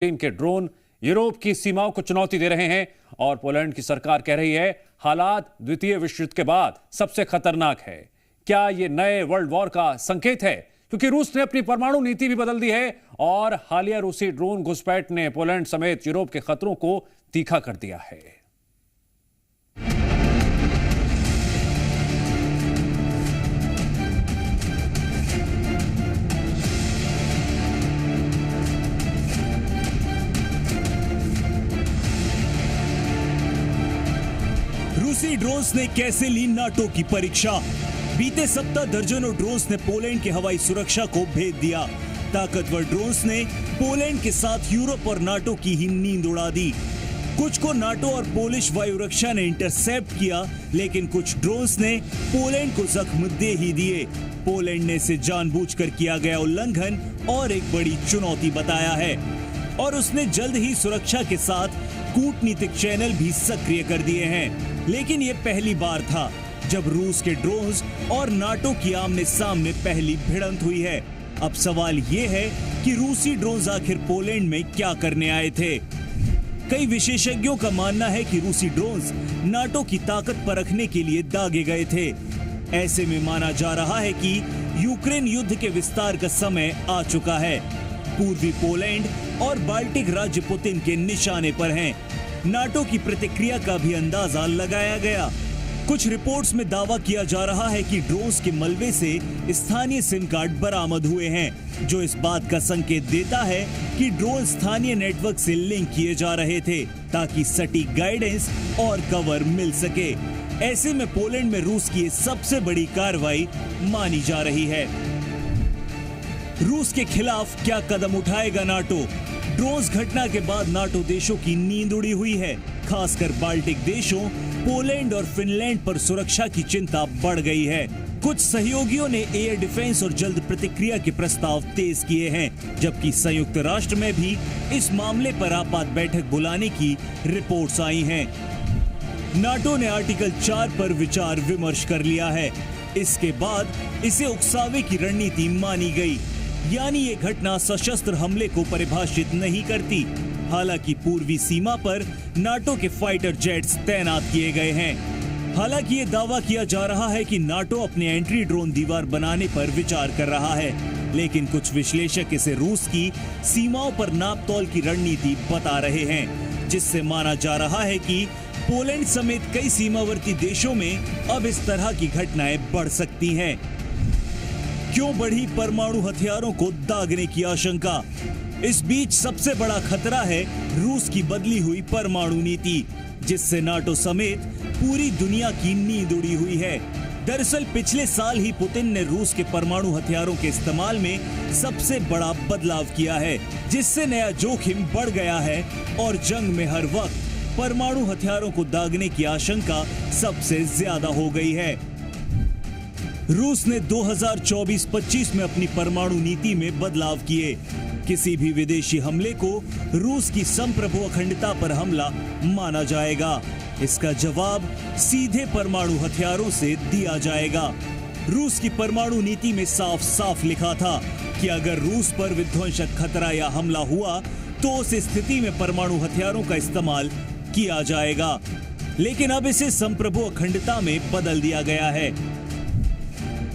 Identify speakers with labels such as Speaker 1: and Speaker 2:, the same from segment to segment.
Speaker 1: के drone Europe की सीमाओं को चुनौती दे रहे हैं और पोलैंड की सरकार कह रही है हालात द्वितीय विश्व युद्ध के बाद सबसे खतरनाक है। क्या यह नए वर्ल्ड वॉर का संकेत है? क्योंकि रूस ने अपनी परमाणु नीति भी बदल दी है और हालिया रूसी ड्रोन घुसपैठ ने पोलैंड समेत यूरोप के खतरों को तीखा कर दिया है।
Speaker 2: रूसी ड्रोन्स ने कैसे ली नाटो की परीक्षा? बीते सप्ताह दर्जनों ड्रोन्स ने पोलैंड की हवाई सुरक्षा को भेद दिया। ताकतवर ड्रोन्स ने पोलैंड के साथ यूरोप और नाटो की ही नींद उड़ा दी। कुछ को नाटो और पोलिश वायु रक्षा ने इंटरसेप्ट किया, लेकिन कुछ ड्रोन्स ने पोलैंड को जख्म दे ही दिए। पोलैंड ने इसे जानबूझकर किया गया उल्लंघन और एक बड़ी चुनौती बताया है और उसने जल्द ही सुरक्षा के साथ कूटनीतिक चैनल भी सक्रिय कर दिए हैं। लेकिन यह पहली बार था जब रूस के ड्रोन्स और नाटो की आमने सामने पहली भिड़ंत हुई है। अब सवाल यह है कि रूसी ड्रोन्स आखिर पोलैंड में क्या करने आए थे? कई विशेषज्ञों का मानना है कि रूसी ड्रोन्स नाटो की ताकत परखने के लिए दागे गए थे। ऐसे में माना जा रहा है कि यूक्रेन युद्ध के विस्तार का समय आ चुका है। पूर्वी पोलैंड और बाल्टिक राज्य पुतिन के निशाने पर हैं। नाटो की प्रतिक्रिया का भी अंदाजा लगाया गया। कुछ रिपोर्ट्स में दावा किया जा रहा है कि ड्रोन्स के मलबे से स्थानीय सिम कार्ड बरामद हुए हैं, जो इस बात का संकेत देता है कि ड्रोन स्थानीय नेटवर्क से लिंक किए जा रहे थे ताकि सटीक गाइडेंस और कवर मिल सके। ऐसे में पोलैंड में रूस की सबसे बड़ी कार्रवाई मानी जा रही है। रूस के खिलाफ क्या कदम उठाएगा नाटो? ड्रोन्स घटना के बाद नाटो देशों की नींद उड़ी हुई है। खासकर बाल्टिक देशों पोलैंड और फिनलैंड पर सुरक्षा की चिंता बढ़ गई है। कुछ सहयोगियों ने एयर डिफेंस और जल्द प्रतिक्रिया के प्रस्ताव तेज किए हैं, जबकि संयुक्त राष्ट्र में भी इस मामले पर आपात बैठक बुलाने की रिपोर्ट्स आई हैं। नाटो ने आर्टिकल 4 पर विचार विमर्श कर लिया है। इसके बाद इसे उकसावे की रणनीति मानी गई, यानी ये घटना सशस्त्र हमले को परिभाषित नहीं करती। हालांकि पूर्वी सीमा पर नाटो के फाइटर जेट्स तैनात किए गए हैं। हालांकि ये दावा किया जा रहा है कि नाटो अपने एंट्री ड्रोन दीवार बनाने पर विचार कर रहा है, लेकिन कुछ विश्लेषक इसे रूस की सीमाओं पर नापतोल की रणनीति बता रहे हैं, जिससे माना जा रहा है कि पोलैंड समेत कई सीमावर्ती देशों में अब इस तरह की घटनाएं बढ़ सकती हैं। क्यों बढ़ी परमाणु हथियारों को दागने की आशंका? इस बीच सबसे बड़ा खतरा है रूस की बदली हुई परमाणु नीति, जिससे नाटो समेत पूरी दुनिया की नींद उड़ी हुई है। दरअसल पिछले साल ही पुतिन ने रूस के परमाणु हथियारों के इस्तेमाल में सबसे बड़ा बदलाव किया है, जिससे नया जोखिम बढ़ गया है और जंग में हर वक्त परमाणु हथियारों को दागने की आशंका सबसे ज्यादा हो गई है। रूस ने 2024-25 में अपनी परमाणु नीति में बदलाव किए। किसी भी विदेशी हमले को रूस की संप्रभु अखंडता पर हमला माना जाएगा। इसका जवाब सीधे परमाणु हथियारों से दिया जाएगा। रूस की परमाणु नीति में साफ साफ लिखा था कि अगर रूस पर विध्वंसक खतरा या हमला हुआ तो उस स्थिति में परमाणु हथियारों का इस्तेमाल किया जाएगा। लेकिन अब इसे संप्रभु अखंडता में बदल दिया गया है।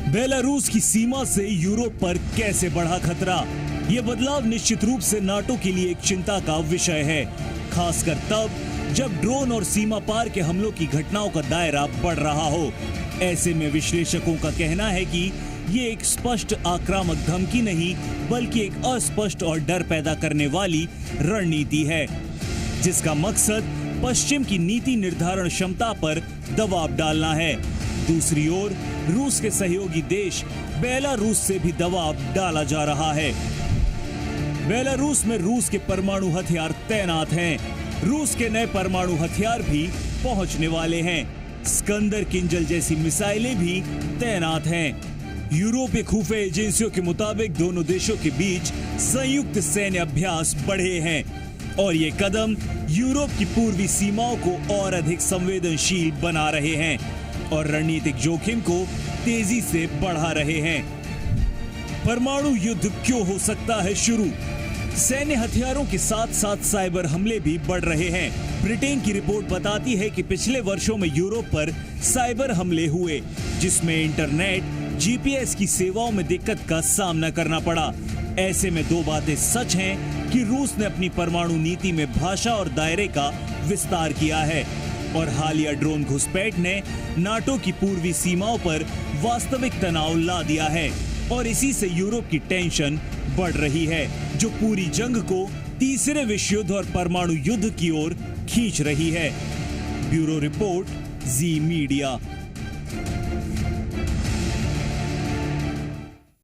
Speaker 2: बेलारूस की सीमा से यूरोप पर कैसे बढ़ा खतरा? यह बदलाव निश्चित रूप से नाटो के लिए एक चिंता का विषय है, खासकर तब जब ड्रोन और सीमा पार के हमलों की घटनाओं का दायरा बढ़ रहा हो। ऐसे में विश्लेषकों का कहना है कि ये एक स्पष्ट आक्रामक धमकी नहीं, बल्कि एक अस्पष्ट और डर पैदा करने वाली रणनीति है, जिसका मकसद पश्चिम की नीति निर्धारण क्षमता पर दबाव डालना है। दूसरी ओर रूस के सहयोगी देश बेलारूस से भी दबाव डाला जा रहा है। बेलारूस में रूस के परमाणु हथियार तैनात हैं। रूस के नए परमाणु हथियार भी पहुंचने वाले हैं। स्कंदर किंजल जैसी मिसाइलें भी तैनात हैं। यूरोपीय खुफिया एजेंसियों के मुताबिक दोनों देशों के बीच संयुक्त सैन्य अभ्यास बढ़े हैं और ये कदम यूरोप की पूर्वी सीमाओं को और अधिक संवेदनशील बना रहे हैं और रणनीतिक जोखिम को तेजी से बढ़ा रहे हैं। परमाणु युद्ध क्यों हो सकता है शुरू? सैन्य हथियारों के साथ साथ साइबर हमले भी बढ़ रहे हैं। ब्रिटेन की रिपोर्ट बताती है कि पिछले वर्षों में यूरोप पर साइबर हमले हुए, जिसमें इंटरनेट, जीपीएस की सेवाओं में दिक्कत का सामना करना पड़ा। ऐसे में दो बातें सच हैं कि रूस ने अपनी परमाणु नीति में भाषा और दायरे का विस्तार किया है और हालिया ड्रोन घुसपैठ ने नाटो की पूर्वी सीमाओं पर वास्तविक तनाव ला दिया है और इसी से यूरोप की टेंशन बढ़ रही है, जो पूरी जंग को तीसरे विश्व युद्ध और परमाणु युद्ध की ओर खींच रही है। ब्यूरो रिपोर्ट, जी मीडिया।